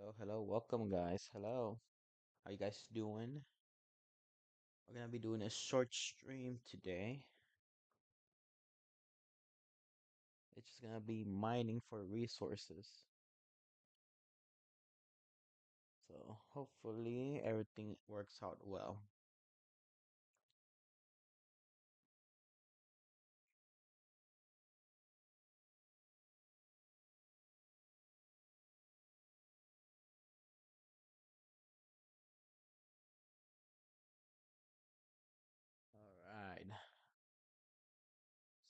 Hello, hello, welcome guys. Hello. How you guys doing? We're gonna be doing a short stream today. It's just gonna be mining for resources. So hopefully everything works out well. Alright.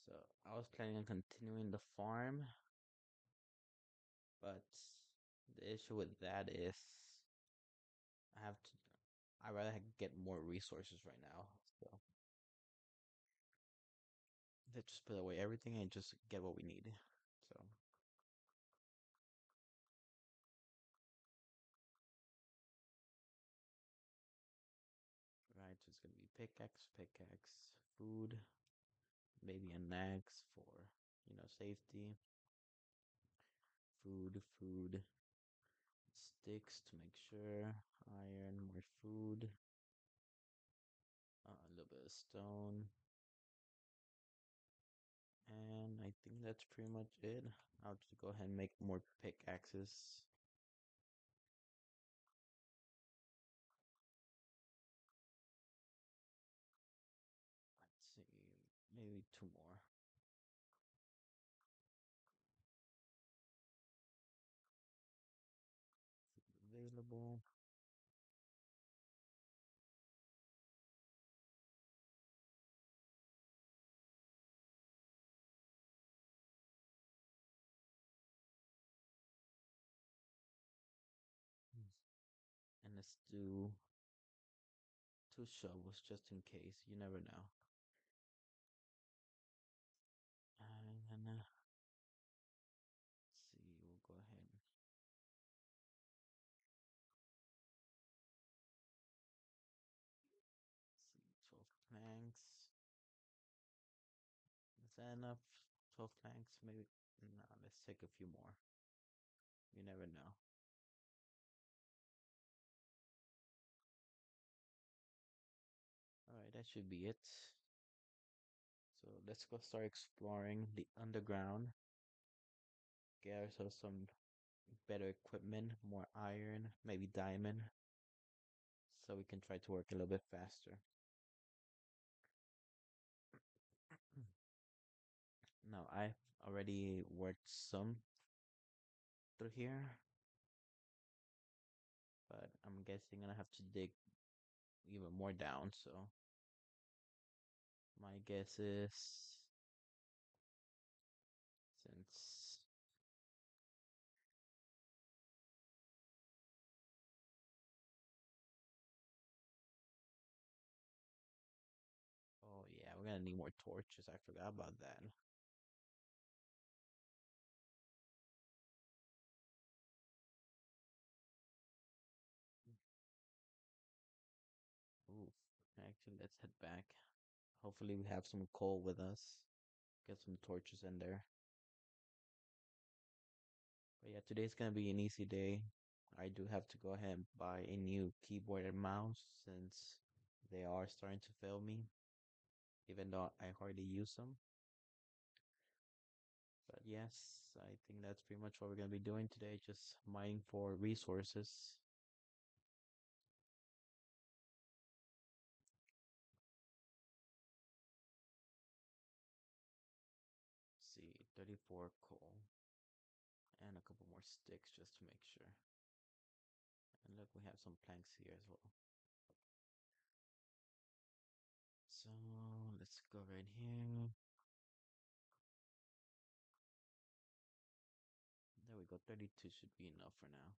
So I was planning on continuing the farm, but the issue with that is I have to I rather get more resources right now. So let's just put away everything and just get what we need. So right, so it's gonna be pickaxe, food, maybe an axe for, safety, food, sticks to make sure, iron, more food, a little bit of stone, and I think that's pretty much it. I'll just go ahead and make more pickaxes. Let's see, maybe two more available. Hmm. And let's do two shovels just in case. You never know. And then, let's see, we'll go ahead. See, 12 planks. Is that enough? 12 planks? Maybe. No, let's take a few more. You never know. Alright, that should be it. So let's go start exploring the underground. Get ourselves some better equipment, more iron, maybe diamond, so we can try to work a little bit faster. Now, I've already worked some through here, but I'm guessing I'm gonna have to dig even more down, so my guess is since oh yeah, we're gonna need more torches. I forgot about that. Ooh, actually, let's head back. Hopefully, we have some coal with us. Get some torches in there. But yeah, today's gonna be an easy day. I do have to go ahead and buy a new keyboard and mouse since they are starting to fail me, even though I hardly use them. But yes, I think that's pretty much what we're gonna be doing today, just mining for resources. Let's see, 34 coal and a couple more sticks just to make sure. And look, we have some planks here as well. So let's go right here. There we go. 32 should be enough for now.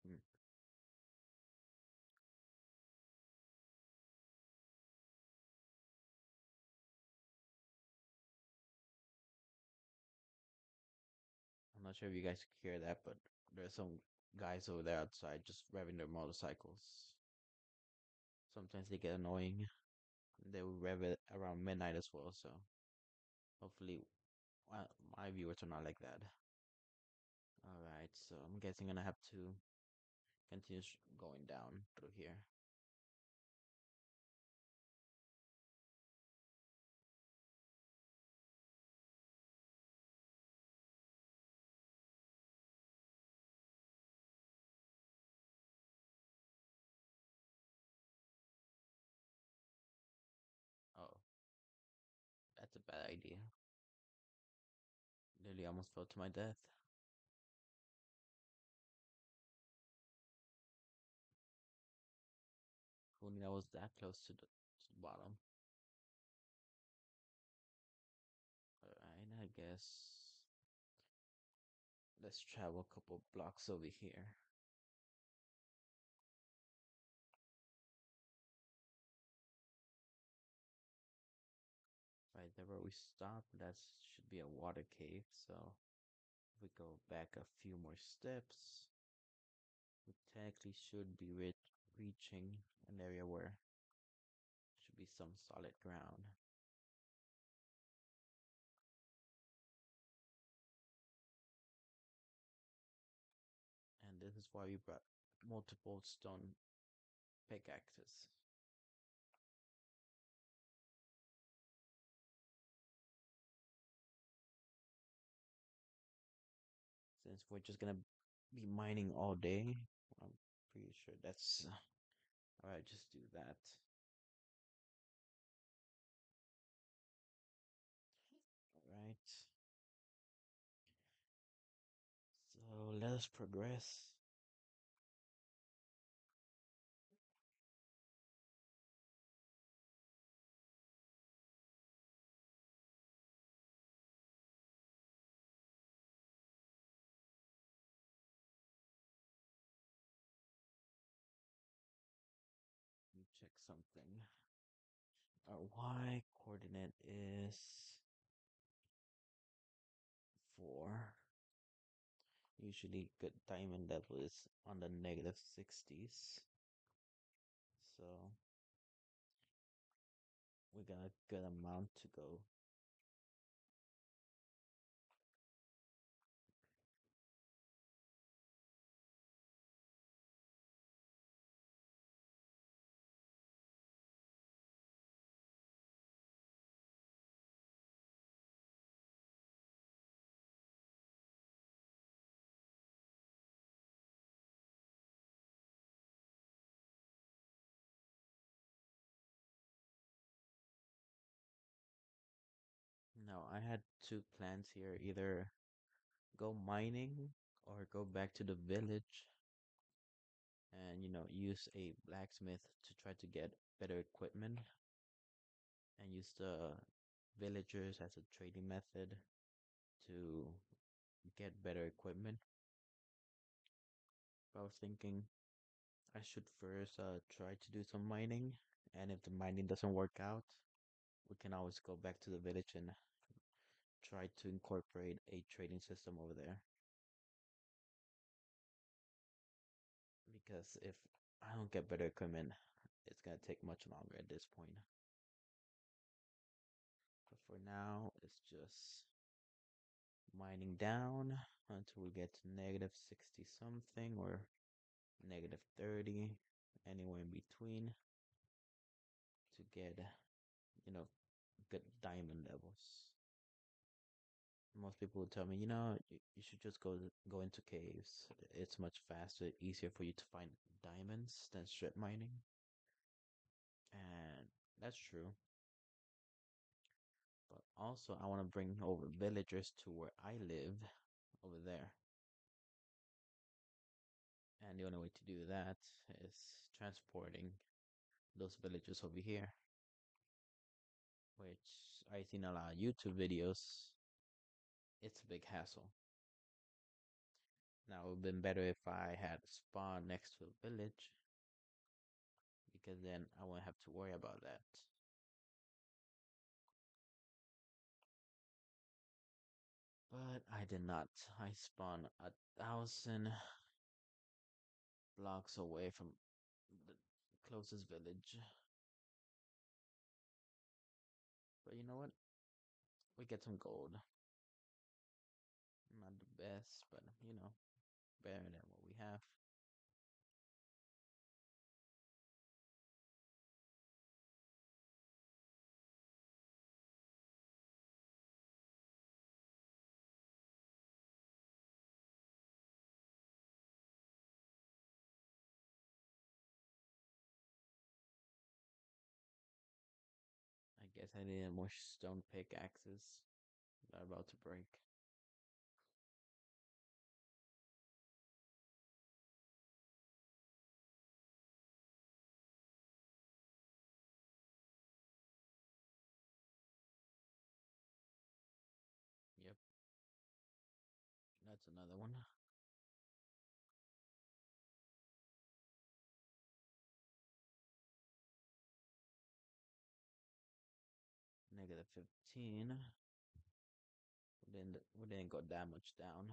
Hmm. I'm not sure if you guys can hear that, but there's some guys over there outside just revving their motorcycles. Sometimes they get annoying. They will rev it around midnight as well. So hopefully, well, my viewers are not like that. All right, so I'm guessing gonna have to continue going down through here. Oh, that's a bad idea. Literally almost fell to my death. Who knew I was that close to the bottom? Alright, I guess let's travel a couple blocks over here. Right there where we stopped, that should be a water cave. So if we go back a few more steps, we technically should be reaching an area where should be some solid ground. And this is why we brought multiple stone pickaxes. Since we're just gonna be mining all day, I'm pretty sure that's alright, just do that. Alright. So let us progress. Let me check something. Our Y coordinate is 4. Usually good diamond level is on the negative 60s. So we got a good amount to go. Now I had two plans here, either go mining or go back to the village and use a blacksmith to try to get better equipment and use the villagers as a trading method to get better equipment. But I was thinking I should first try to do some mining, and if the mining doesn't work out, we can always go back to the village and try to incorporate a trading system over there. Because if I don't get better equipment, it's gonna take much longer at this point. But for now, it's just mining down until we get to negative 60 something or negative 30, anywhere in between to get, you know, good diamond levels. Most people would tell me, you should just go into caves. It's much faster, easier for you to find diamonds than strip mining. And that's true. But also, I want to bring over villagers to where I live over there. And the only way to do that is transporting those villagers over here, which I seen a lot of YouTube videos. It's a big hassle. Now, it would have been better if I had spawned next to a village, because then I wouldn't have to worry about that. But I did not. I spawned 1,000 blocks away from the closest village. But you know what? We get some gold. Not the best, but better than what we have. I guess I needed more stone pickaxes that are about to break. Yep, that's another one. Negative 15. We didn't go that much down.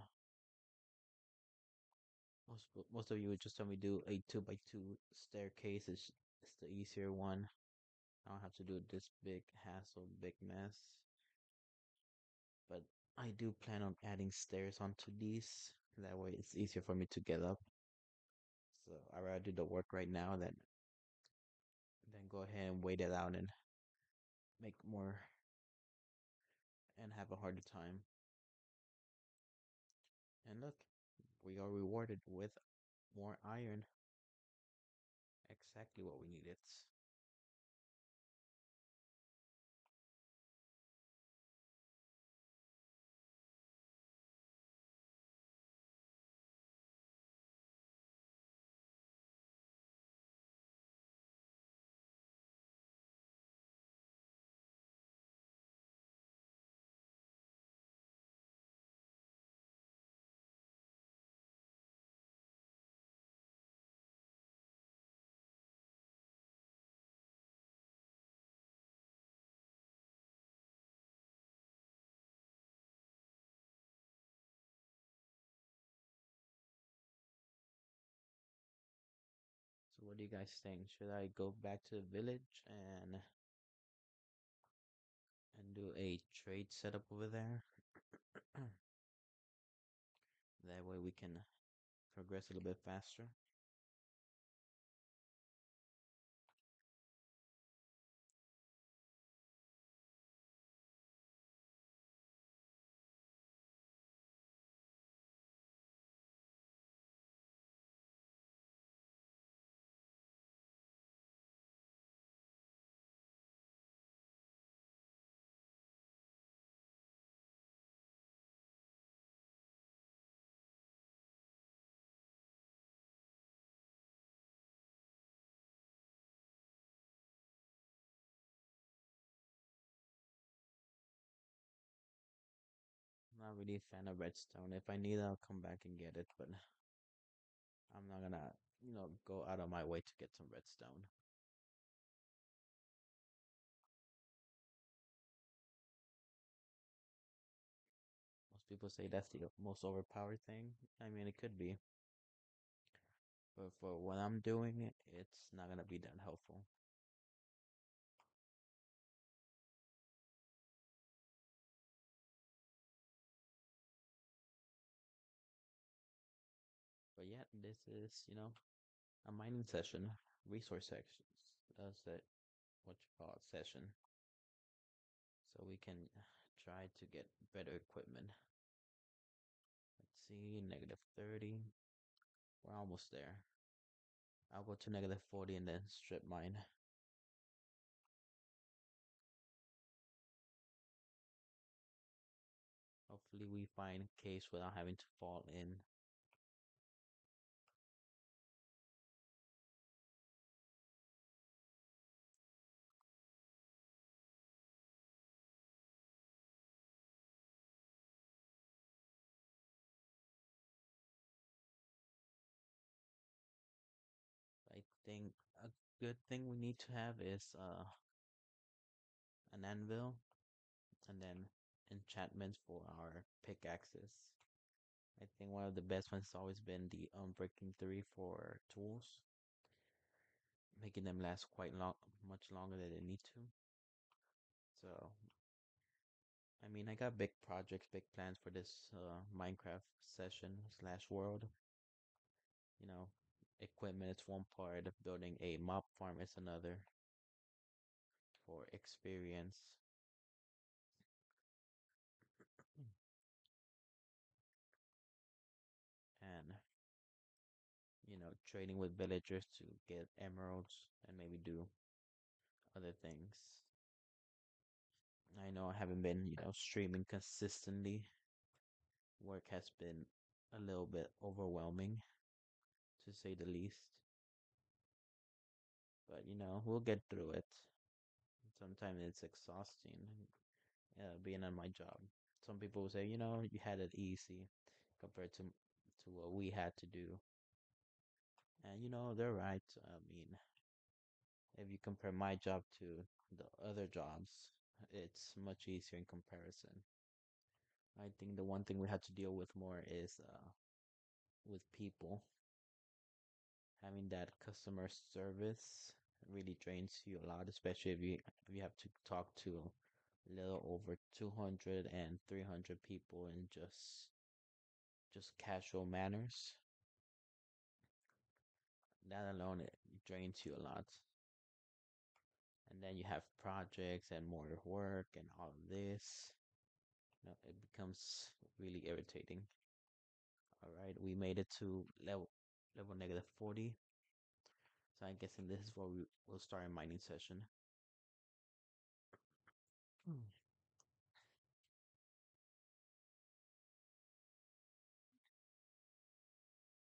Most of you would just tell me do a 2 by 2 staircase. It's the easier one. I don't have to do this big hassle, big mess. But I do plan on adding stairs onto these. That way it's easier for me to get up. So I rather do the work right now than go ahead and wait it out and make more and have a harder time. And look, we are rewarded with more iron. Exactly what we needed. So what do you guys think? Should I go back to the village and do a trade setup over there? That way we can progress a little bit faster. Not really a fan of redstone. If I need it, I'll come back and get it, but I'm not gonna, go out of my way to get some redstone. Most people say that's the most overpowered thing. I mean, it could be, but for what I'm doing, it's not gonna be that helpful. But yeah, this is, a mining session, resource sections. That's it. What you call it, session. So we can try to get better equipment. Let's see, negative 30. We're almost there. I'll go to negative 40 and then strip mine. Hopefully we find caves without having to fall in. I think a good thing we need to have is an anvil and then enchantments for our pickaxes. I think one of the best ones has always been the Unbreaking 3 for tools, making them last quite long, much longer than they need to. So, I mean, I got big projects, big plans for this Minecraft session slash world. You know, equipment is one part, building a mob farm is another for experience, and trading with villagers to get emeralds and maybe do other things. I know I haven't been, streaming consistently. Work has been a little bit overwhelming, to say the least. But, we'll get through it. Sometimes it's exhausting being on my job. Some people will say, you had it easy compared to what we had to do. And, they're right. I mean, if you compare my job to the other jobs, it's much easier in comparison. I think the one thing we had to deal with more is with people. Having that customer service really drains you a lot, especially if you have to talk to a little over 200 and 300 people in just casual manners. That alone it drains you a lot. And then you have projects and more work and all of this. It becomes really irritating. All right, we made it to level negative 40. So I'm guessing this is where we will start a mining session. Hmm.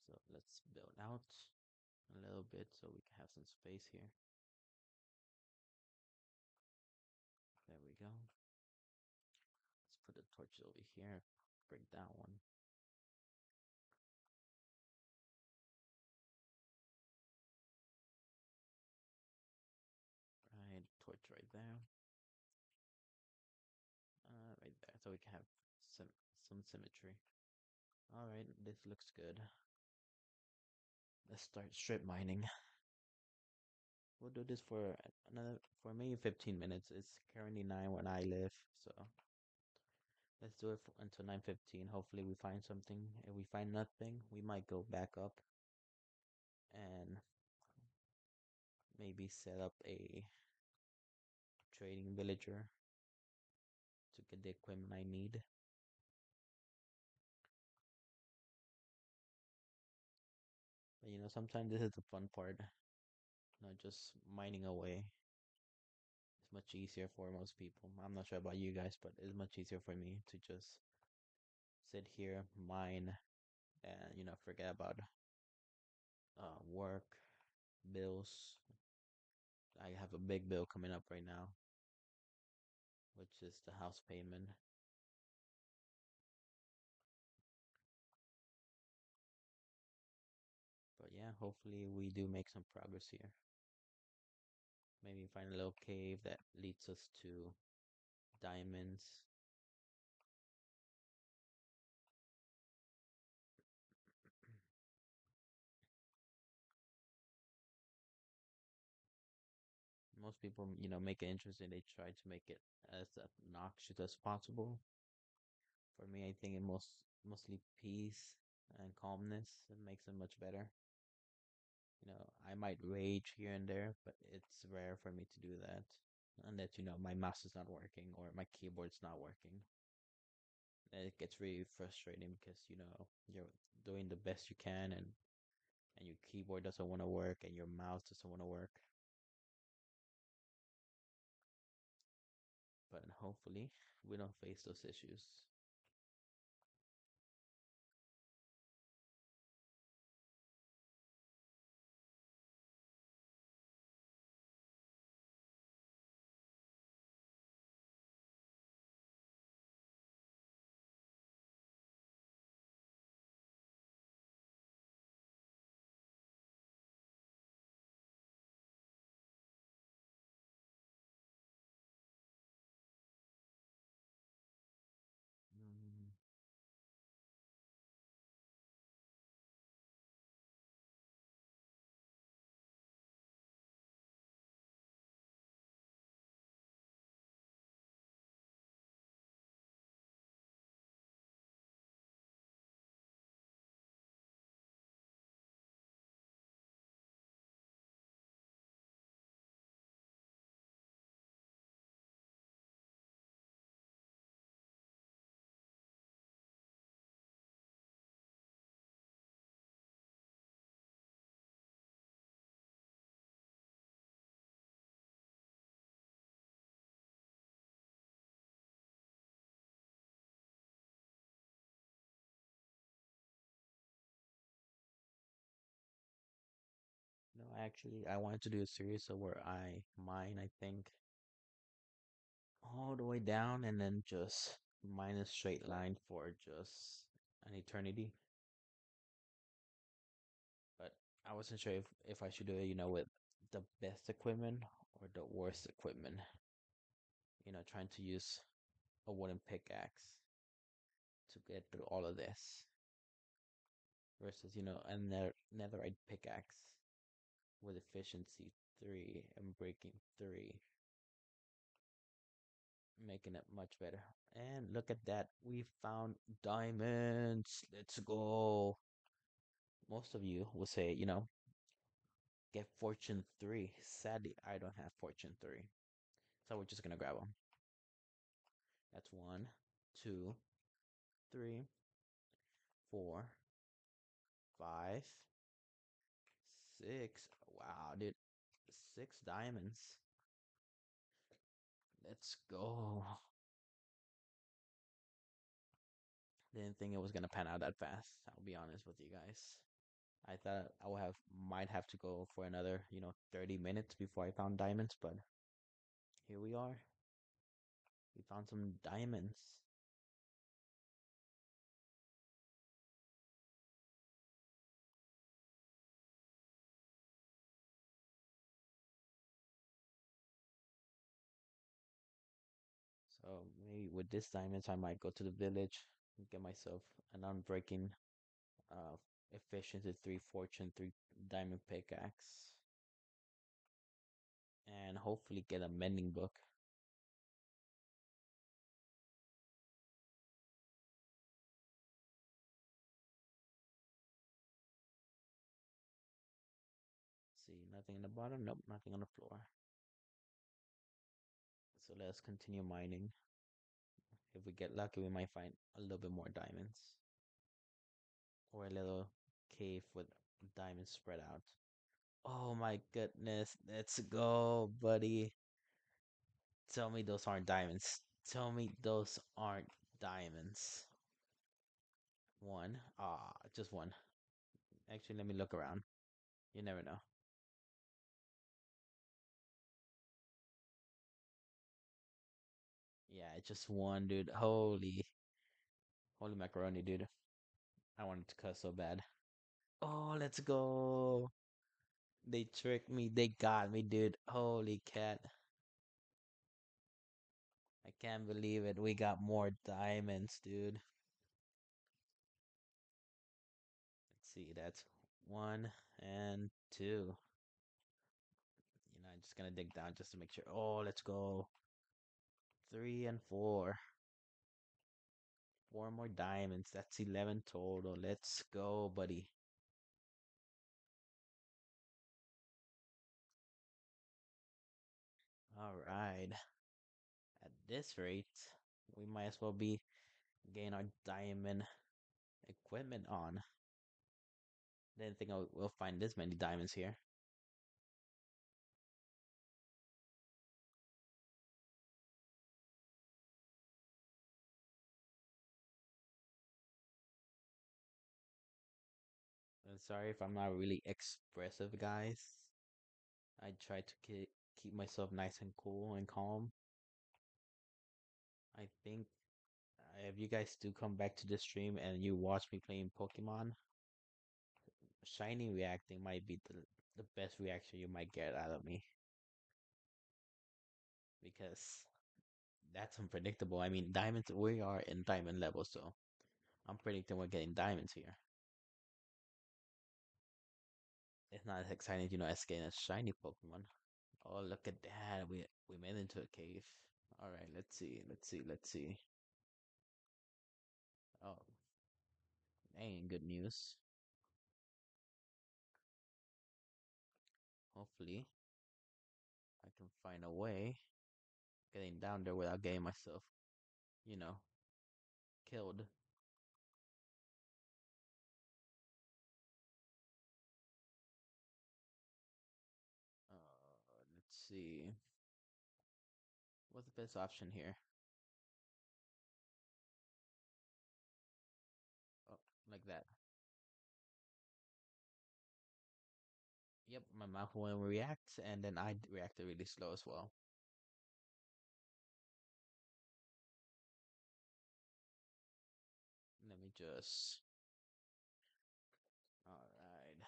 So let's build out a little bit so we can have some space here. There we go. Let's put the torches over here. Break that one. Right, torch right there. Right there, so we can have some symmetry. All right, this looks good. Let's start strip mining. We'll do this for maybe 15 minutes. It's currently 9 when I live, so let's do it until 9:15. Hopefully we find something. If we find nothing, we might go back up and maybe set up a trading villager to get the equipment I need. But sometimes this is the fun part. Just mining away. It's much easier for most people. I'm not sure about you guys, but it's much easier for me to just sit here, mine, and forget about work, bills. I have a big bill coming up right now, which is the house payment. But yeah, hopefully we do make some progress here. Maybe find a little cave that leads us to diamonds. Most people, make it interesting. They try to make it as obnoxious as possible. For me, I think it mostly peace and calmness. It makes it much better. I might rage here and there, but it's rare for me to do that. Unless, my mouse is not working or my keyboard's not working. And it gets really frustrating because, you're doing the best you can and your keyboard doesn't want to work and your mouse doesn't want to work. But hopefully we don't face those issues. Actually, I wanted to do a series so where I mine, I think, all the way down and then just mine a straight line for just an eternity. But I wasn't sure if I should do it, with the best equipment or the worst equipment. Trying to use a wooden pickaxe to get through all of this versus, a netherite pickaxe with efficiency 3 and breaking 3, making it much better. And look at that, we found diamonds. Let's go. Most of you will say, get fortune 3. Sadly, I don't have fortune 3. So we're just gonna grab them. That's one, two, three, 4, 5, 6. Wow, dude. 6 diamonds. Let's go. Didn't think it was gonna pan out that fast. I'll be honest with you guys. I thought I would have might have to go for another, 30 minutes before I found diamonds, but here we are. We found some diamonds. So maybe with this diamonds, I might go to the village and get myself an unbreaking, uh, efficiency 3, fortune 3 diamond pickaxe, and hopefully get a mending book. See, nothing in the bottom. Nope, nothing on the floor. So let's continue mining. If we get lucky, we might find a little bit more diamonds or a little cave with diamonds spread out. Oh my goodness. Let's go, buddy. Tell me those aren't diamonds. Tell me those aren't diamonds. One. Ah, just one. Actually, let me look around. You never know. Yeah, it's just one, dude. Holy macaroni, dude. I wanted to cuss so bad. Oh, let's go. They tricked me. They got me, dude. Holy cat. I can't believe it. We got more diamonds, dude. Let's see. That's one and two. I'm just gonna dig down just to make sure. Oh, let's go. Three and four. Four more diamonds. That's 11 total. Let's go, buddy. All right. At this rate, we might as well be getting our diamond equipment on. Didn't think we'll find this many diamonds here. I'm sorry if I'm not really expressive, guys. I try to keep myself nice and cool and calm. I think if you guys do come back to the stream and you watch me playing Pokemon, shiny reacting might be the best reaction you might get out of me because that's unpredictable. I mean, diamonds, we are in diamond level, so I'm predicting we're getting diamonds here. It's not as exciting, as getting a shiny Pokemon. Oh, look at that. We made it into a cave. All right, let's see. Let's see. Let's see. Oh, ain't good news. Hopefully, I can find a way getting down there without getting myself, you know, killed. Let's see. What's the best option here? Oh, like that. Yep, my mouth will react, and then I reacted really slow as well. Let me just. All right.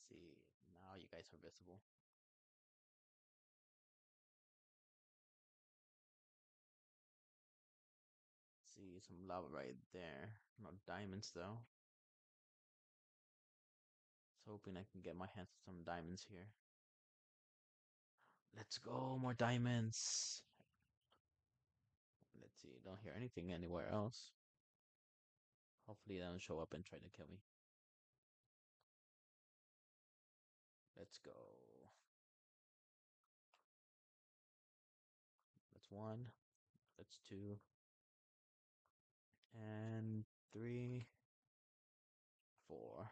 See, now you guys are visible. See some lava right there. No diamonds though. So hoping I can get my hands on some diamonds here. Let's go, more diamonds. Let's see, don't hear anything anywhere else. Hopefully they don't show up and try to kill me. Let's go. That's one. That's two. And three. Four.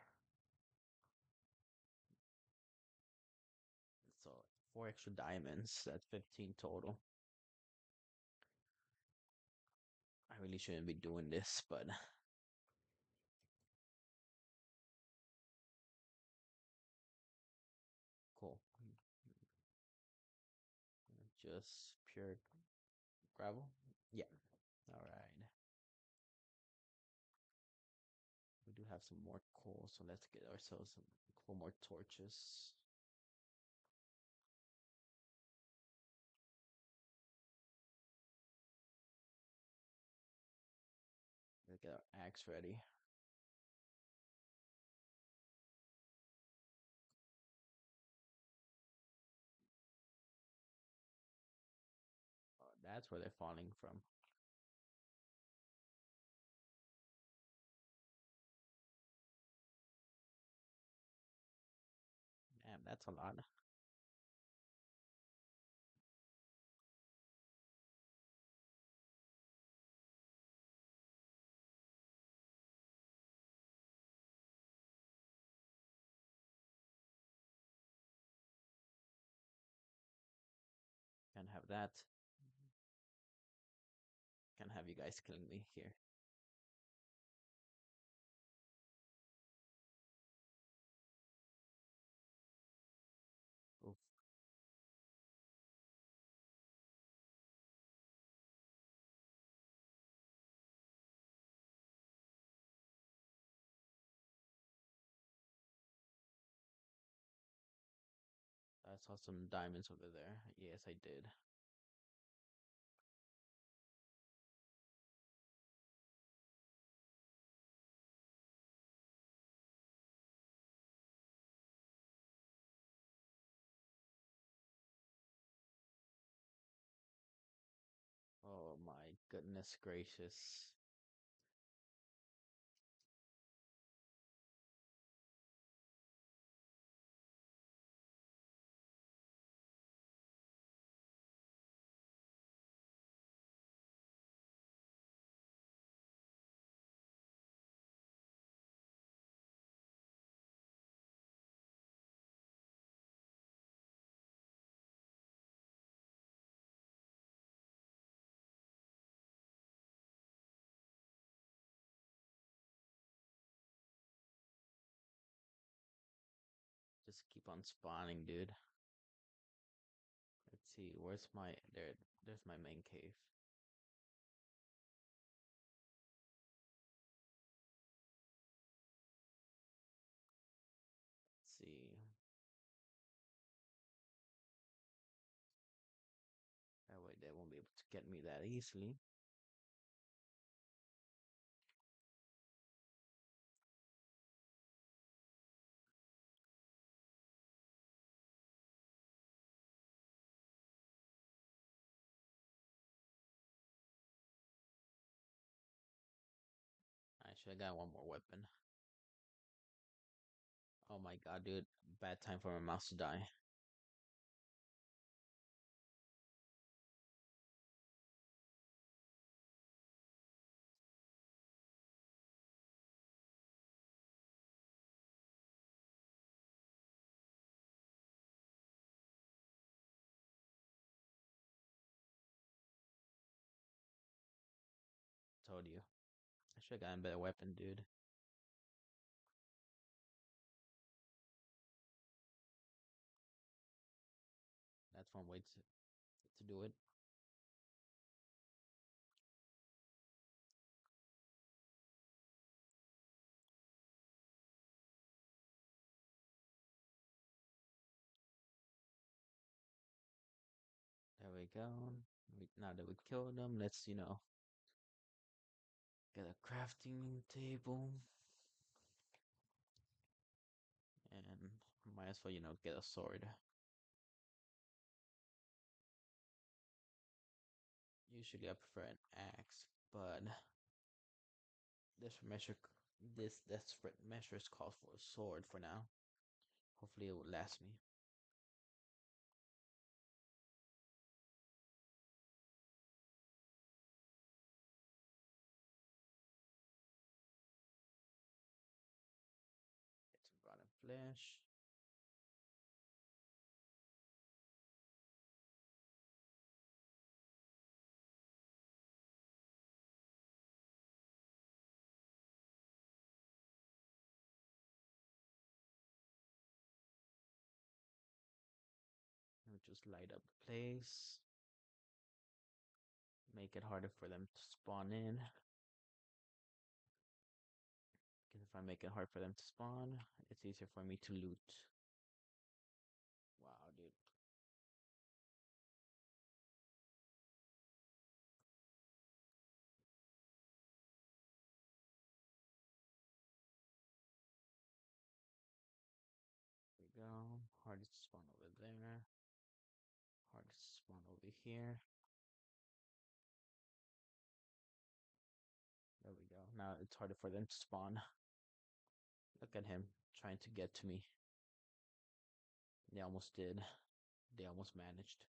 So four extra diamonds. That's 15 total. I really shouldn't be doing this, but cool. Just pure gravel. Yeah. All right. We do have some more coal, so let's get ourselves some couple more torches. Let's get our axe ready. That's where they're falling from. Damn, that's a lot. Can't have that. Can't have you guys killing me here. Oof. I saw some diamonds over there. Yes, I did. Oh my goodness gracious. Just keep on spawning, dude. Let's see, where's my there's my main cave. Let's see. That way they won't be able to get me that easily. I should have got one more weapon. Oh my god, dude. Bad time for my mouse to die. told you. I should have gotten a better weapon, dude. That's one way to do it. There we go. Now that we killed them, let's, get a crafting table. And might as well, get a sword. Usually I prefer an axe, but this measure, this desperate measures calls for a sword for now. Hopefully it will last me. Get some rotten flesh. And just light up the place. Make it harder for them to spawn in. Because if I make it hard for them to spawn, it's easier for me to loot. Wow, dude. There we go. Hardest to spawn over there. Hardest to spawn over here. There we go. Now it's harder for them to spawn. Look at him trying to get to me. They almost did. They almost managed.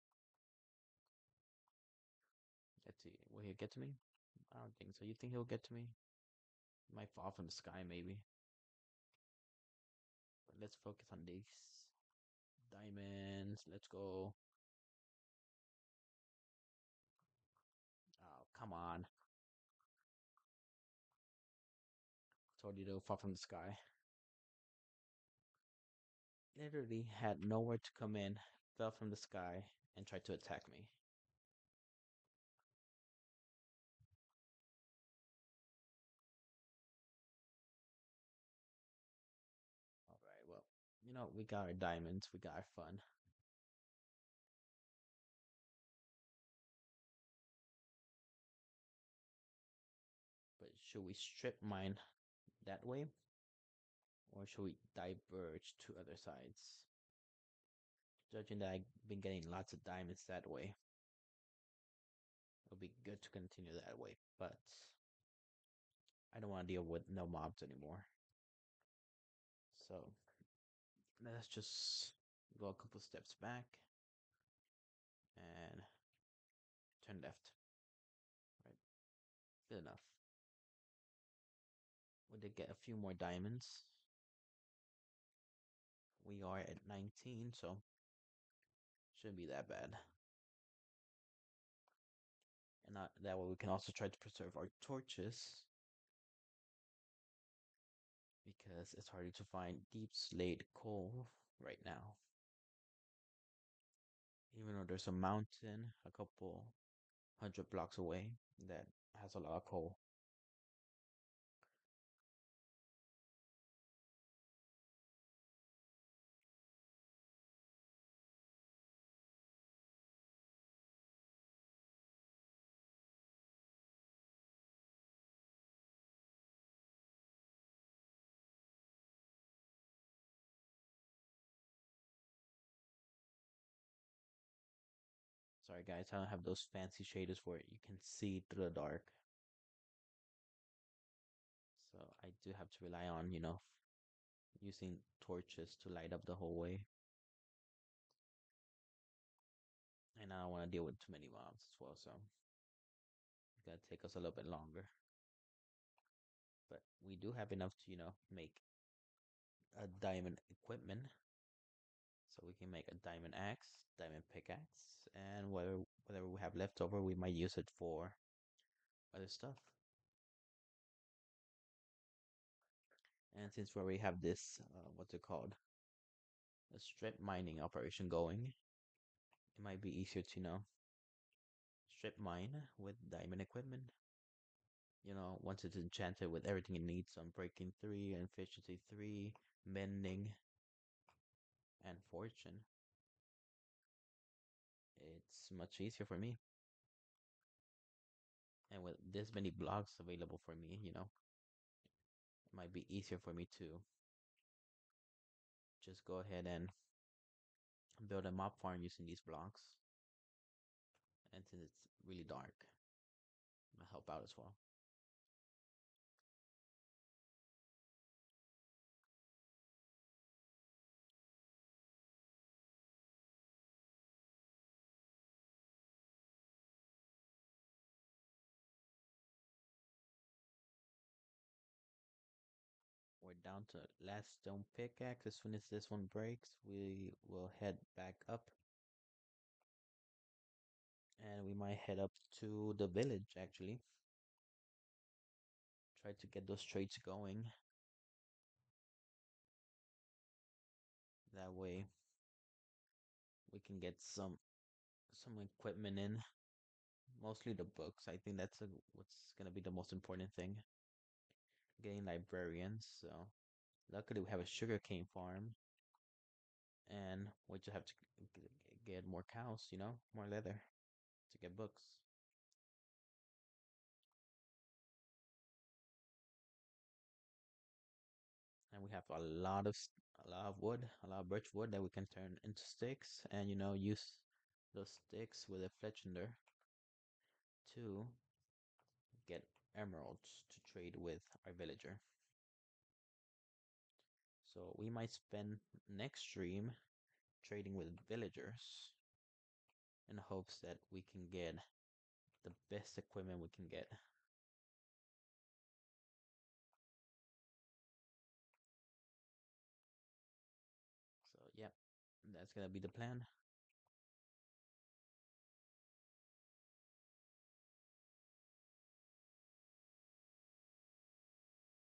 Let's see. Will he get to me? I don't think so. You think he'll get to me? Might fall from the sky, maybe. But let's focus on these diamonds. Let's go. Oh, come on. Told you to fall from the sky. Literally had nowhere to come in, fell from the sky, and tried to attack me. Alright, well, we got our diamonds, we got our fun. But should we strip mine that way? Or should we diverge to other sides? Judging that I've been getting lots of diamonds that way, it'll be good to continue that way. But I don't want to deal with no mobs anymore. So let's just go a couple steps back and turn left. Right, good enough. We did get a few more diamonds. We are at 19, so shouldn't be that bad. And that way we can also try to preserve our torches, because it's harder to find deep slate coal right now. Even though there's a mountain a couple 100 blocks away that has a lot of coal. Sorry guys, I don't have those fancy shaders where you can see through the dark. So I do have to rely on, using torches to light up the whole way. And I don't want to deal with too many mobs as well, so it's gonna take us a little bit longer. But we do have enough to, make a diamond equipment. So we can make a diamond axe, diamond pickaxe, and whatever we have left over, we might use it for other stuff. And since we already have this, what's it called? A strip mining operation going, it might be easier to, strip mine with diamond equipment. Once it's enchanted with everything it needs, so breaking 3, efficiency 3, mending, and fortune, it's much easier for me. And with this many blocks available for me, it might be easier for me to just go ahead and build a mob farm using these blocks. And since it's really dark, it'll help out as well. We're down to last stone pickaxe. As soon as this one breaks, we will head back up. And we might head up to the village, actually. Try to get those trades going. That way, we can get some equipment in. Mostly the books. I think that's what's gonna be the most important thing. Getting librarians. So, luckily we have a sugarcane farm. And we just have to get more cows, more leather to get books. And we have a lot of wood, a lot of birch wood that we can turn into sticks, and use those sticks with a fletchender to get emeralds to trade with our villager. So we might spend next stream trading with villagers in hopes that we can get the best equipment we can get. So yeah, that's gonna be the plan.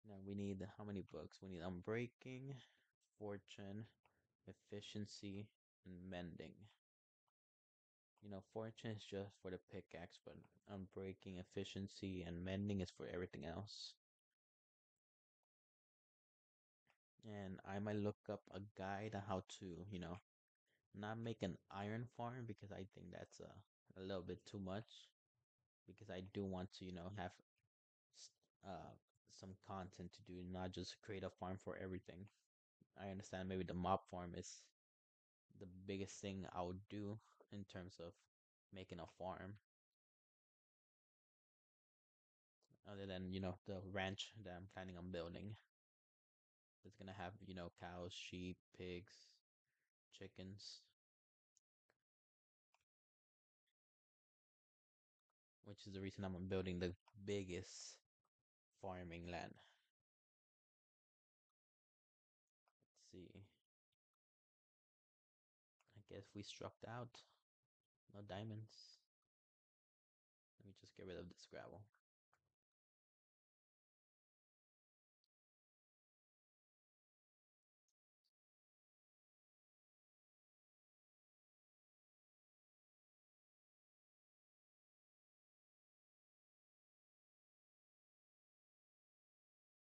Now we need how many books? We need unbreaking, fortune, efficiency, and mending. Fortune is just for the pickaxe, but unbreaking, efficiency, and mending is for everything else. And I might look up a guide on how to, not make an iron farm because I think that's a little bit too much. Because I do want to, have uh, some content to do, not just create a farm for everything. I understand maybe the mob farm is the biggest thing I would do in terms of making a farm. Other than, the ranch that I'm planning on building. It's gonna have, cows, sheep, pigs, chickens, which is the reason I'm building the biggest farming land. Let's see. I guess we struck out. No diamonds. Let me just get rid of this gravel.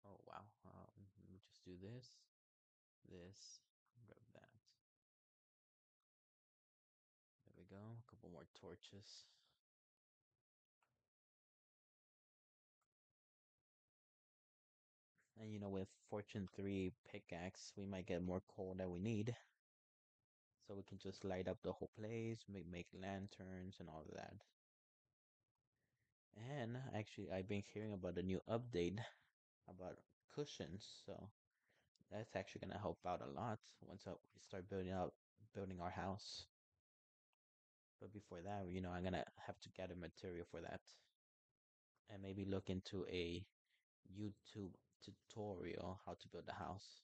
Oh wow. Let me just do this, grab that. There we go. A couple more torches. And with Fortune 3 pickaxe, we might get more coal that we need. So we can just light up the whole place, make lanterns and all of that. And actually, I've been hearing about a new update about cushions, so that's actually gonna help out a lot once we start building our house. But before that, I'm gonna have to gather material for that, and maybe look into a YouTube tutorial how to build a house.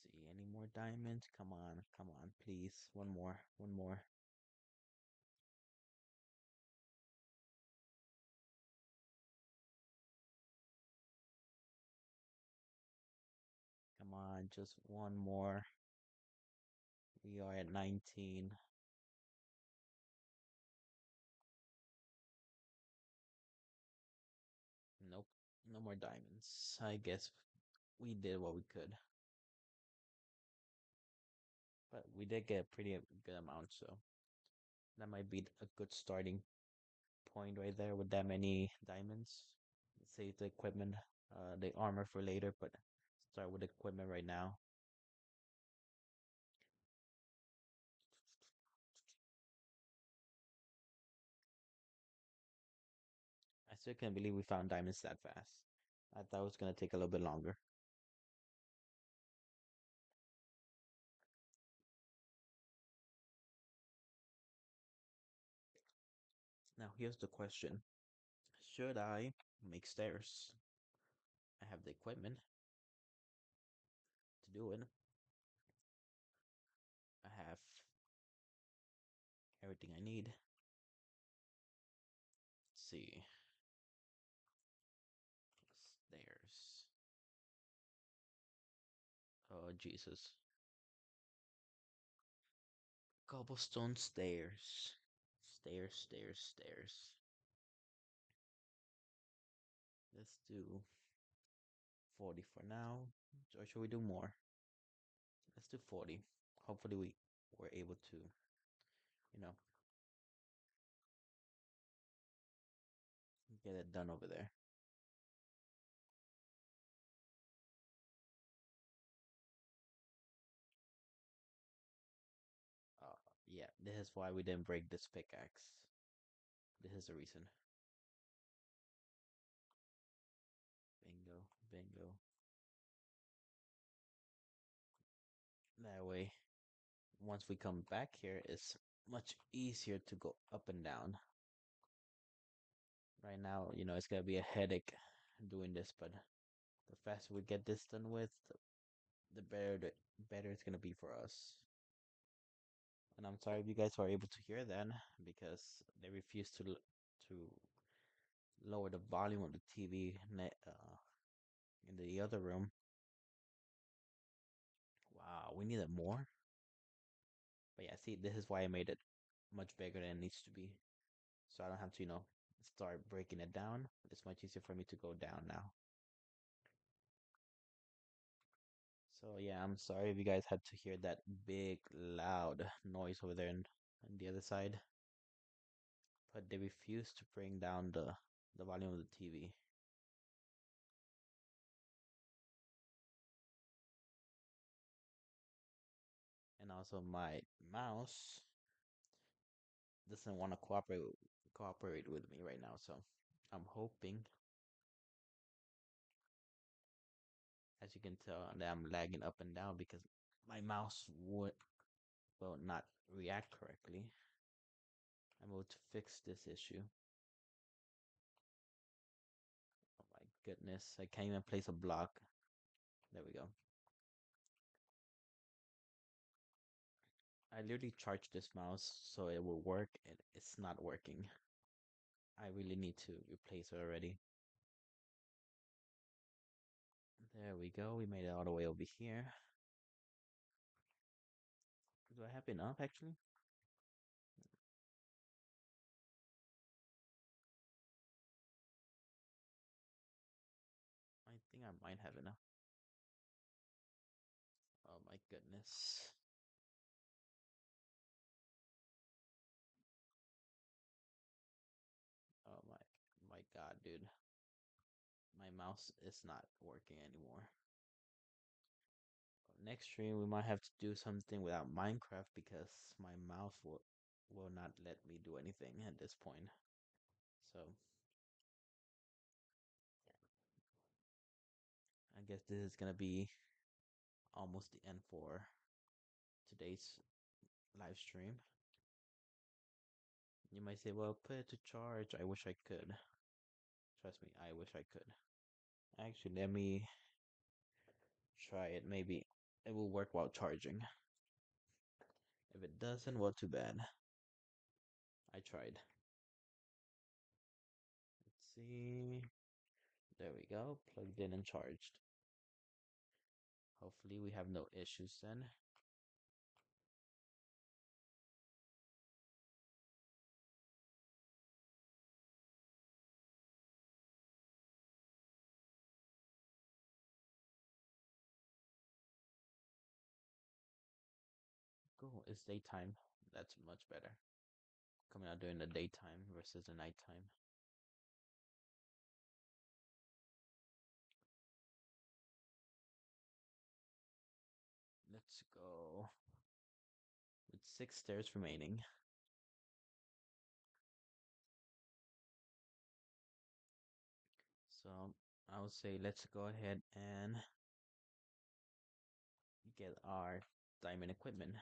See any more diamond. Come on, please. One more, one more. Come on, just one more. We are at 19. Nope, no more diamonds. I guess we did what we could, but we did get a pretty good amount, so that might be a good starting point right there with that many diamonds. Save the equipment, the armor for later, but start with equipment right now. I still can't believe we found diamonds that fast. I thought it was gonna take a little bit longer. Now here's the question. Should I make stairs? I have the equipment to do it. I have everything I need. Let's see. Stairs. Oh, Jesus. Cobblestone stairs. Stairs, stairs, stairs. Let's do 40 for now. Or should we do more? Let's do 40. Hopefully we were able to, you know, get it done over there. Uh, yeah, this is why we didn't break this pickaxe. This is the reason. Bingo, bingo. That way, once we come back here, it's much easier to go up and down. Right now, it's gonna be a headache doing this, but the faster we get this done with, the better it's gonna be for us. And I'm sorry if you guys are able to hear that because they refuse to lower the volume of the TV in the other room. Wow, we needed more. But yeah, see, this is why I made it much bigger than it needs to be. So I don't have to, start breaking it down. It's much easier for me to go down now. So yeah, I'm sorry if you guys had to hear that big, loud noise over there on the other side. But they refuse to bring down the volume of the TV. And also my mouse doesn't want to cooperate with me right now. So I'm hoping, as you can tell, that I'm lagging up and down because my mouse would will not react correctly. I'm able to fix this issue. Oh my goodness, I can't even place a block. There we go. I literally charged this mouse so it will work and it's not working. I really need to replace it already. There we go. We made it all the way over here. Do I have enough actually? I think I might have enough. Oh my goodness. Oh my god, dude. My mouse is not working anymore. Next stream we might have to do something without Minecraft because my mouse will not let me do anything at this point. So I guess this is gonna be almost the end for today's live stream. You might say, well, put it to charge. I wish I could. Trust me, I wish I could. Actually, let me try it maybe it will work while charging. If it doesn't, well, too bad. I tried. Let's see. There we go. Plugged in and charged. Hopefully we have no issues then. Cool. It's daytime. That's much better. Coming out during the daytime versus the nighttime. Let's go with 6 stairs remaining. So I would say let's go ahead and get our diamond equipment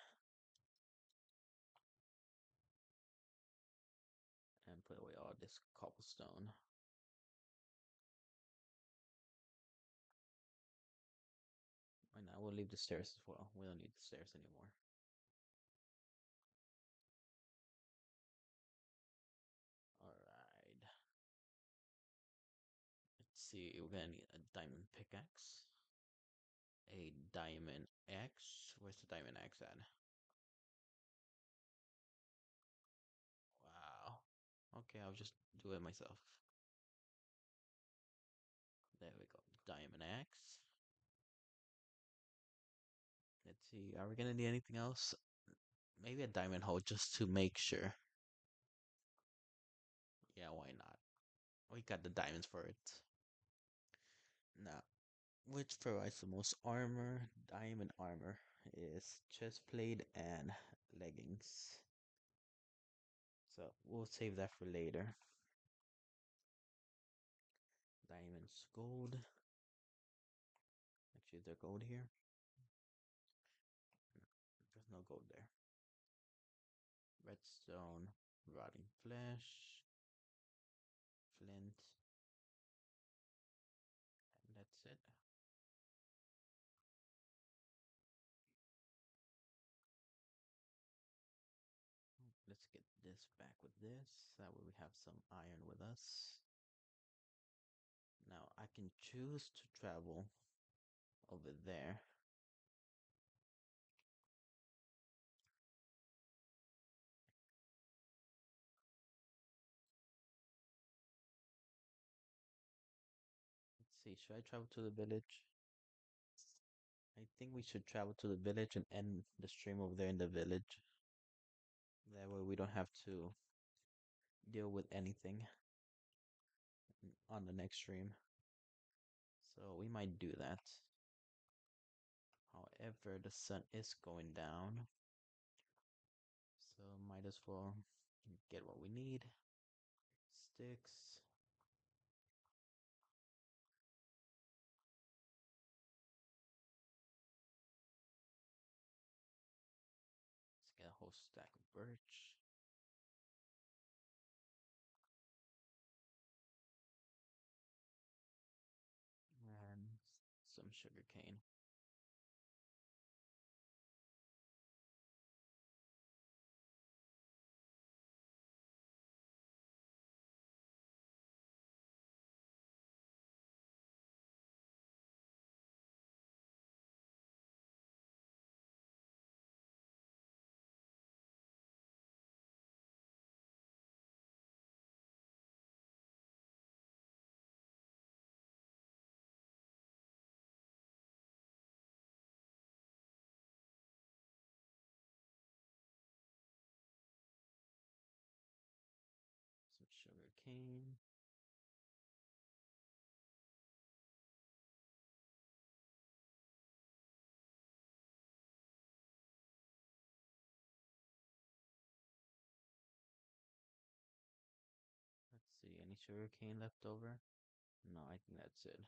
and put away all this cobblestone. Right now we'll leave the stairs as well. We don't need the stairs anymore. Alright. Let's see, we're gonna need a diamond pickaxe. A diamond axe. Where's the diamond axe at? Wow. Okay, I'll just do it myself. There we go. Diamond axe. Let's see. Are we gonna need anything else? Maybe a diamond hole just to make sure. Yeah, why not? We got the diamonds for it. Now, which provides the most armor? Diamond armor is chest plate and leggings. So we'll save that for later. Diamonds, gold. Actually, is there gold here? There's no gold there. Redstone, rotting flesh, flint, and that's it. Let's get this back with this. That way we have some iron with us. Now I can choose to travel over there. Let's see, should I travel to the village? I think we should travel to the village and end the stream over there in the village. That way we don't have to deal with anything on the next stream. So we might do that. However, the sun is going down. So might as well get what we need. Sticks. Let's get a whole stack of birch. And some sugar cane. Some sugar cane. Let's see, any sugar cane left over? No, I think that's it.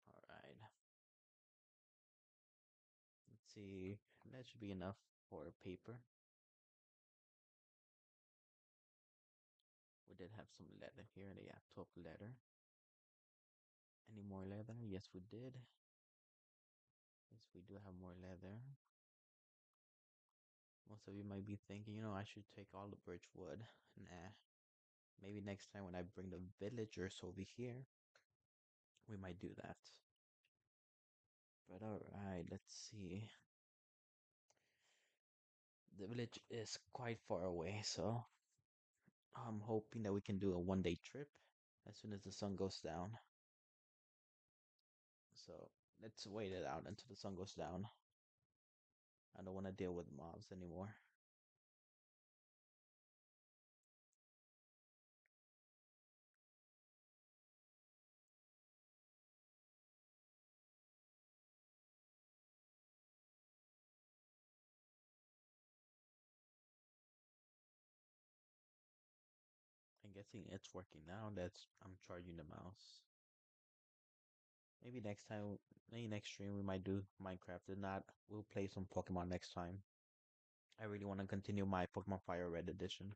Alright. Let's see. That should be enough for paper. We did have some leather here. Yeah, 12 leather. Any more leather? Yes, we did. Yes, we do have more leather. Most of you might be thinking, I should take all the birch wood. Nah. Maybe next time when I bring the villagers over here, we might do that. But alright, let's see. The village is quite far away, so I'm hoping that we can do a 1 day trip as soon as the sun goes down. So let's wait it out until the sun goes down. I don't want to deal with mobs anymore. I'm guessing it's working now. That's I'm charging the mouse. Maybe next time, maybe next stream we might do Minecraft. If not, we'll play some Pokemon next time. I really want to continue my Pokemon Fire Red edition.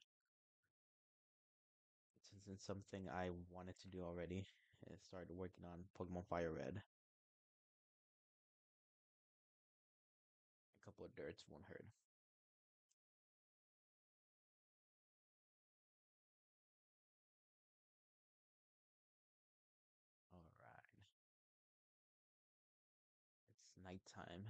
Since it's something I wanted to do already. I started working on Pokemon Fire Red. A couple of dirts won't hurt. Alright. It's nighttime.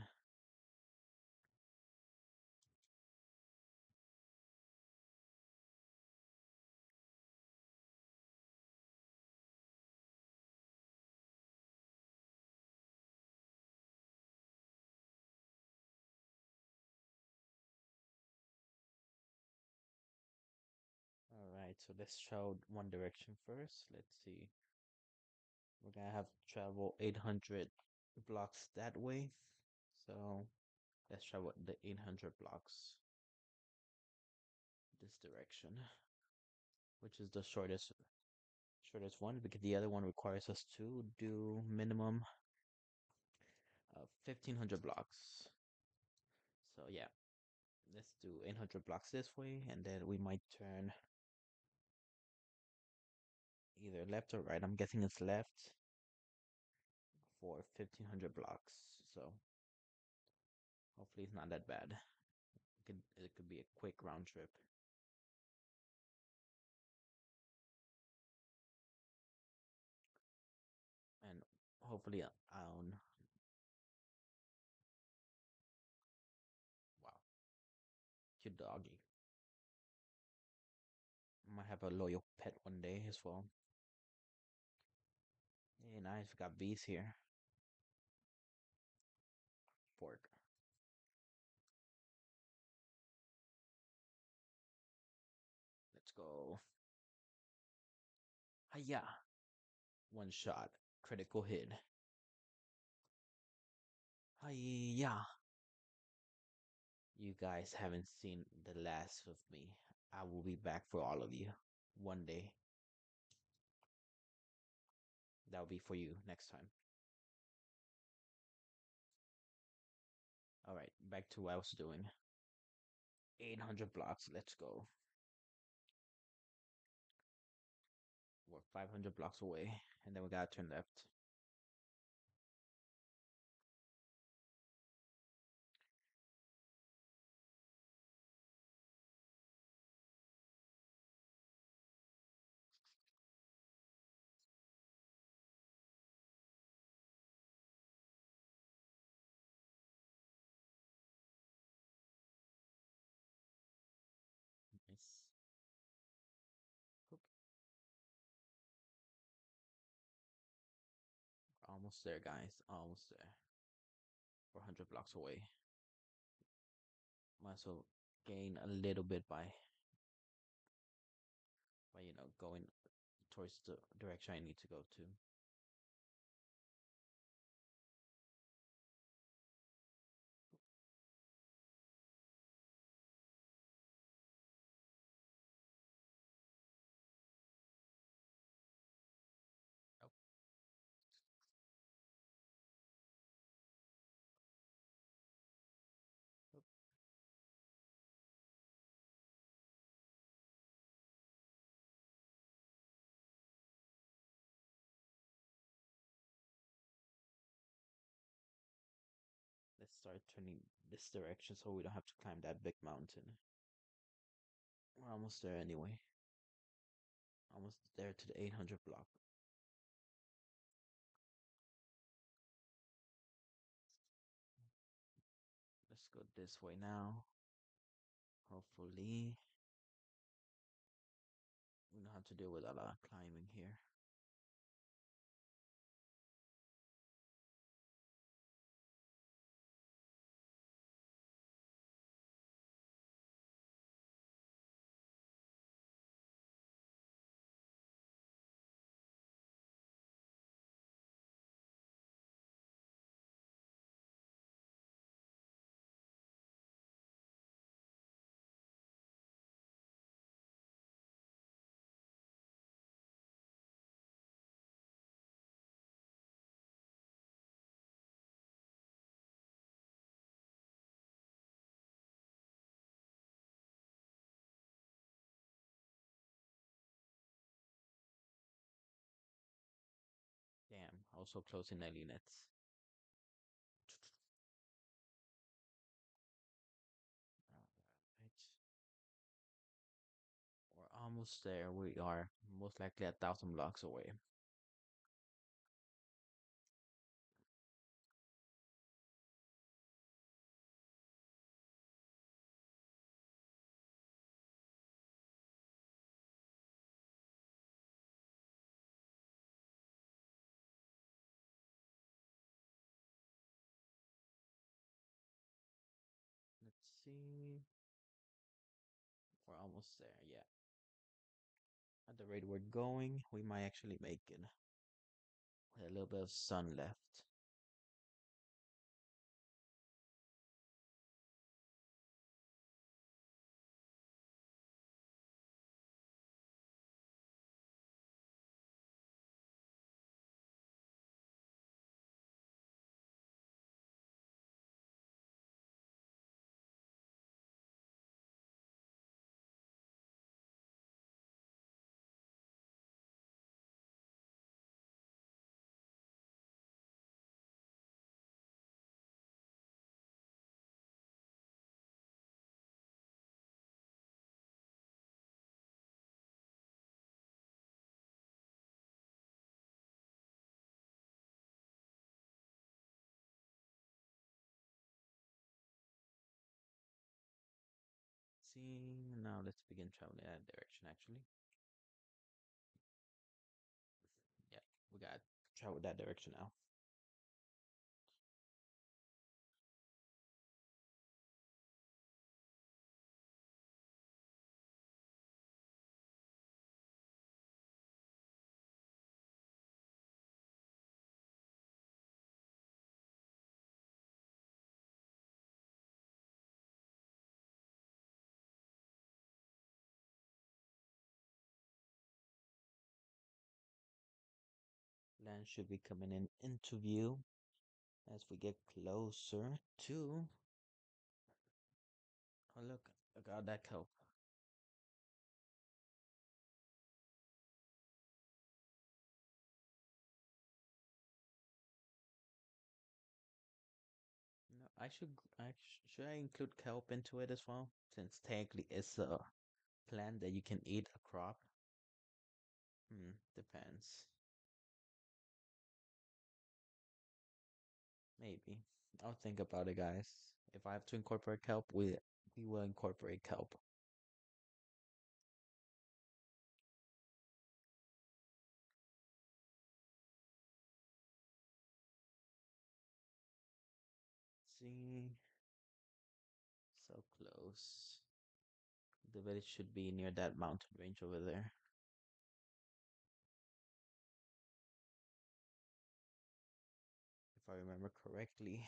Alright, so let's travel one direction first. Let's see. We're gonna have to travel 800 blocks that way. So let's travel the 800 blocks this direction, which is the shortest one because the other one requires us to do minimum of 1500 blocks. So yeah, let's do 800 blocks this way, and then we might turn either left or right. I'm guessing it's left for 1500 blocks. So hopefully it's not that bad. It could be a quick round trip. And hopefully on wow, cute doggy. Might have a loyal pet one day as well. Hey, nice. We got bees here. Pork. Let's go. Hiya. One shot. Critical hit. Hiya. You guys haven't seen the last of me. I will be back for all of you. One day. That'll be for you next time. Alright, back to what I was doing. 800 blocks. Let's go. We're 500 blocks away. And then we gotta turn left. Nice. Oop. Almost there, guys. Almost there. 400 blocks away. Might as well gain a little bit by going towards the direction I need to go to. Oh, oh. start turning this direction so we don't have to climb that big mountain. We're almost there anyway. Almost there to the 800 block. Let's go this way now. Hopefully, we don't have to deal with a lot of climbing here. Damn, also closing 90 nets. Alright. We're almost there. We are most likely 1,000 blocks away. Let's see. We're almost there, yeah. At the rate we're going, we might actually make it. With a little bit of sun left. See, now let's begin traveling in that direction actually. Yeah, we got to travel that direction now. Land should be coming in into view as we get closer to. Oh look at that kelp. No, should I include kelp into it as well, since technically it's a plant that you can eat a crop. Depends. Maybe. I'll think about it, guys. If I have to incorporate kelp, we will incorporate kelp. See, so close. The village should be near that mountain range over there. If I remember correctly,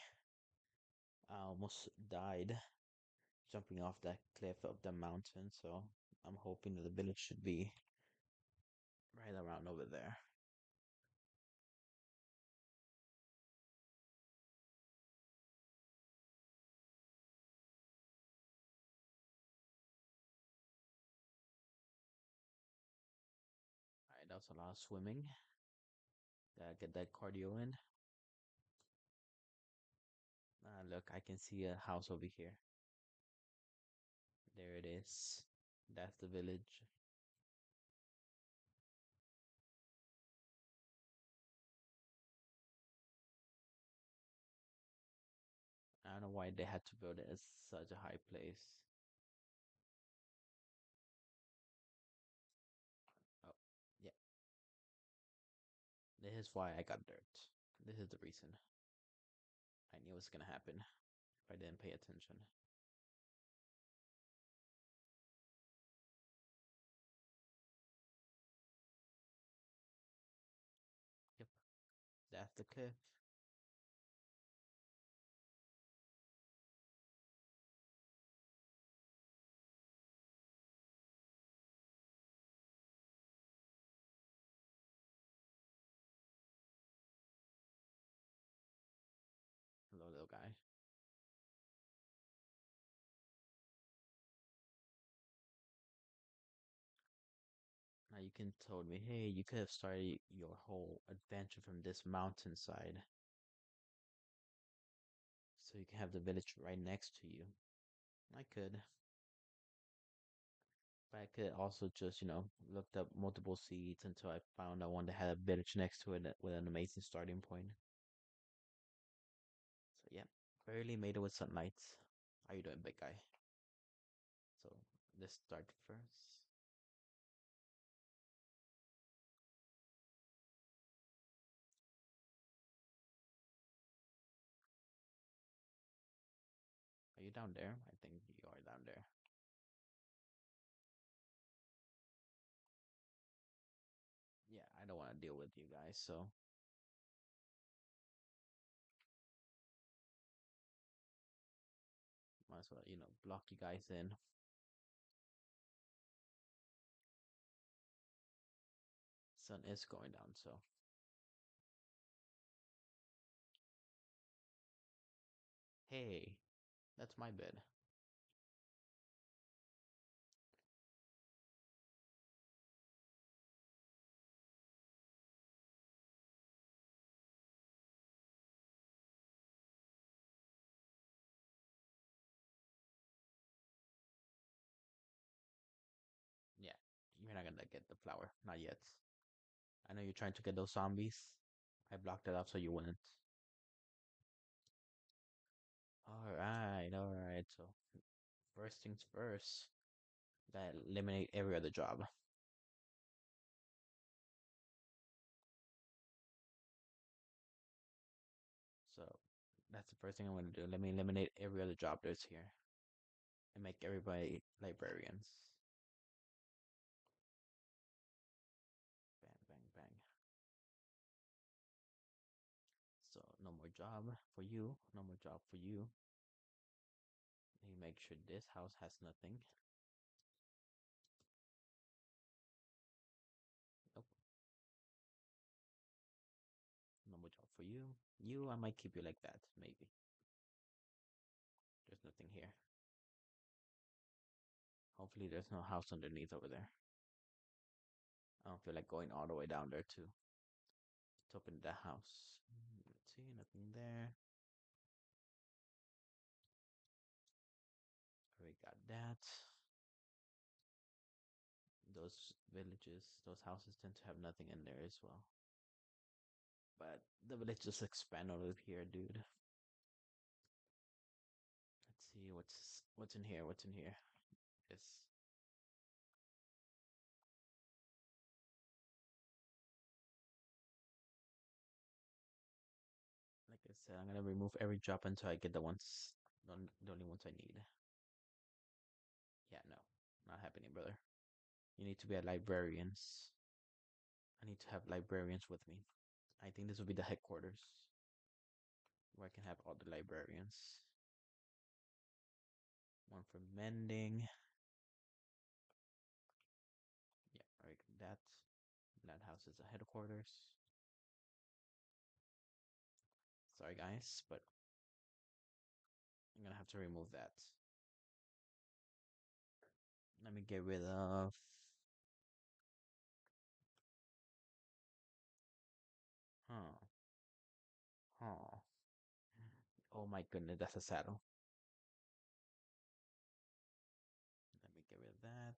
I almost died jumping off that cliff of the mountain, so I'm hoping that the village should be right around over there. Alright, that's a lot of swimming. Gotta get that cardio in. Look, I can see a house over here. There it is. That's the village. I don't know why they had to build it as such a high place. Oh, yeah. This is why I got dirt. This is the reason. I knew it was gonna happen if I didn't pay attention. Yep, that's the cliff. Hello, little guy. Now you can told me, hey, you could have started your whole adventure from this mountainside, so you can have the village right next to you. I could, but I could also just, looked up multiple seeds until I found one that had a village next to it with an amazing starting point. So yeah, barely made it with sunlight. How you doing, big guy? So let's start first. Are you down there? I think you are down there. Yeah, I don't want to deal with you guys, so might as well, block you guys in. Sun is going down, so hey, that's my bed. Yeah, you're not gonna get the flower, not yet. I know you're trying to get those zombies. I blocked it off so you wouldn't. All right. So first things first, gotta eliminate every other job. So that's the first thing I'm gonna do. Let me eliminate every other job that's here and make everybody librarians. Bang, bang, bang. So no more job for you. No more job for you. You make sure this house has nothing. Nope. No more job for you. You, I might keep you like that, maybe. There's nothing here. Hopefully there's no house underneath over there. I don't feel like going all the way down there too. Let's open the house. Let's see, nothing there. We got that. Those villages, those houses tend to have nothing in there as well. But the village just expand over here, dude. Let's see what's in here. What's in here? Yes. Like I said, I'm gonna remove every job until I get the only ones I need. Yeah, no, not happening, brother. You need to be at librarians. I need to have librarians with me. I think this will be the headquarters where I can have all the librarians. One for mending. Yeah, alright, that house is the headquarters. Sorry guys, but I'm gonna have to remove that. Let me get rid of huh. Huh. Oh my goodness, that's a saddle. Let me get rid of that,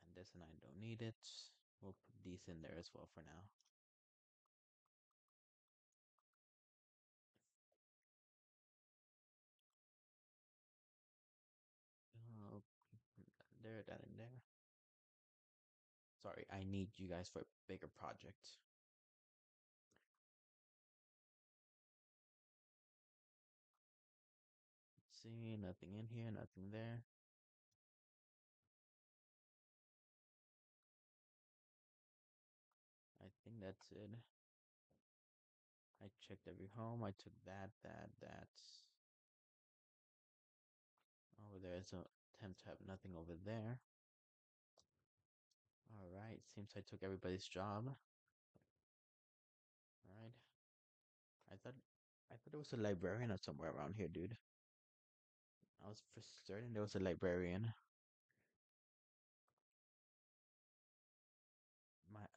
and this, and I don't need it. We'll put these in there as well for now. Uh, there, that in there. Sorry, I need you guys for a bigger project. See, nothing in here, nothing there. I think that's it. I checked every home. I took that. Over there is a attempt to have nothing over there. All right, seems I took everybody's job. All right. I thought I thought there was a librarian or somewhere around here, dude. I was for certain there was a librarian.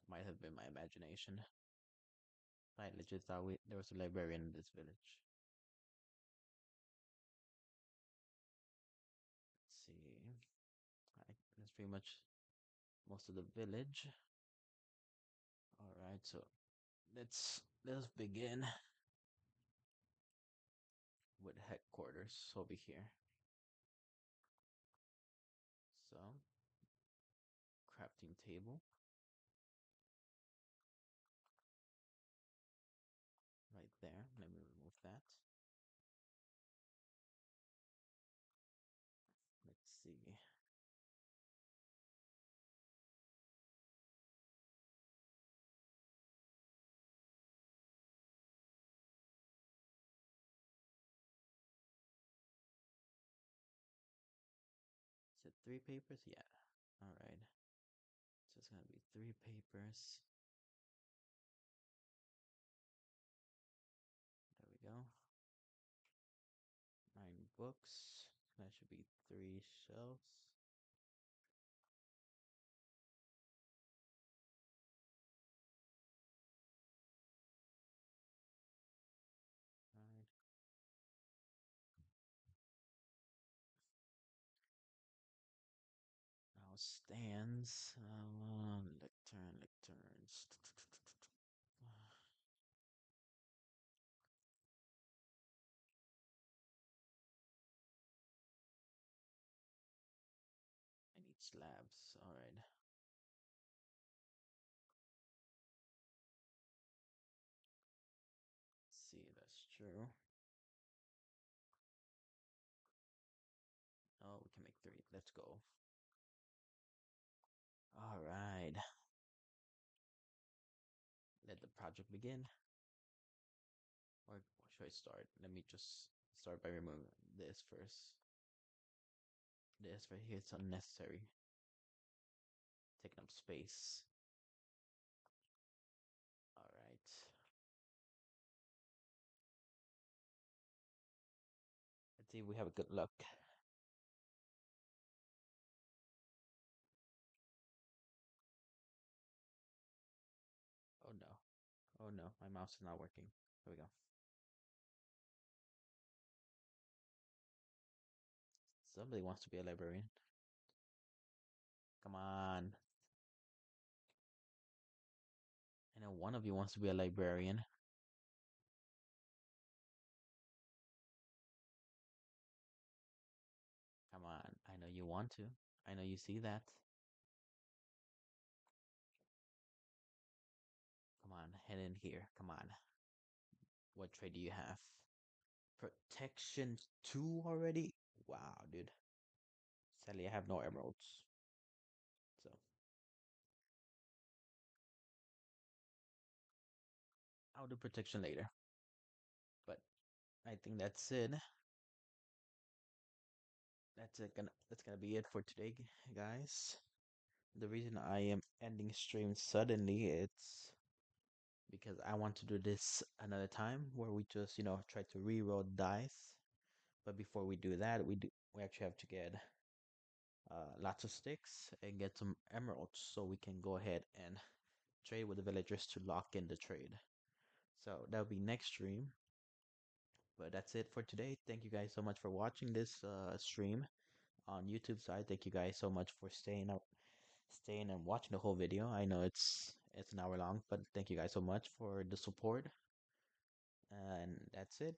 Might have been my imagination. I legit thought there was a librarian in this village. Let's see. That's pretty much most of the village. All right, so let's begin with headquarters over here. So, crafting table right there. Let me remove that. Let's see. Is it three papers? Yeah. All right. So it's gonna be three papers. There we go. 9 books. That should be 3 shelves. All right. Now stands. Lecterns. I need slabs. All right. Let's see, that's true. Oh, we can make 3. Let's go. All right. Let the project begin. Or should I start? Let me just start by removing this first. This right here is unnecessary. Taking up space. All right. Let's see if we have a good luck. Oh no. Oh no, my mouse is not working. There we go. Somebody wants to be a librarian. Come on. I know one of you wants to be a librarian. Come on. I know you want to. I know you see that. Come on, head in here. Come on. What trade do you have? Protection 2 already? Wow, dude. Sadly, I have no emeralds. So, I'll do protection later. But I think that's it. That's gonna be it for today, guys. The reason I am ending stream suddenly, it's because I want to do this another time where we just, try to reroll dice. But before we do that, we actually have to get lots of sticks and get some emeralds so we can go ahead and trade with the villagers to lock in the trade. So that'll be next stream. But that's it for today. Thank you guys so much for watching this stream on YouTube side. Thank you guys so much for staying and watching the whole video. I know it's an hour long, but thank you guys so much for the support. And that's it.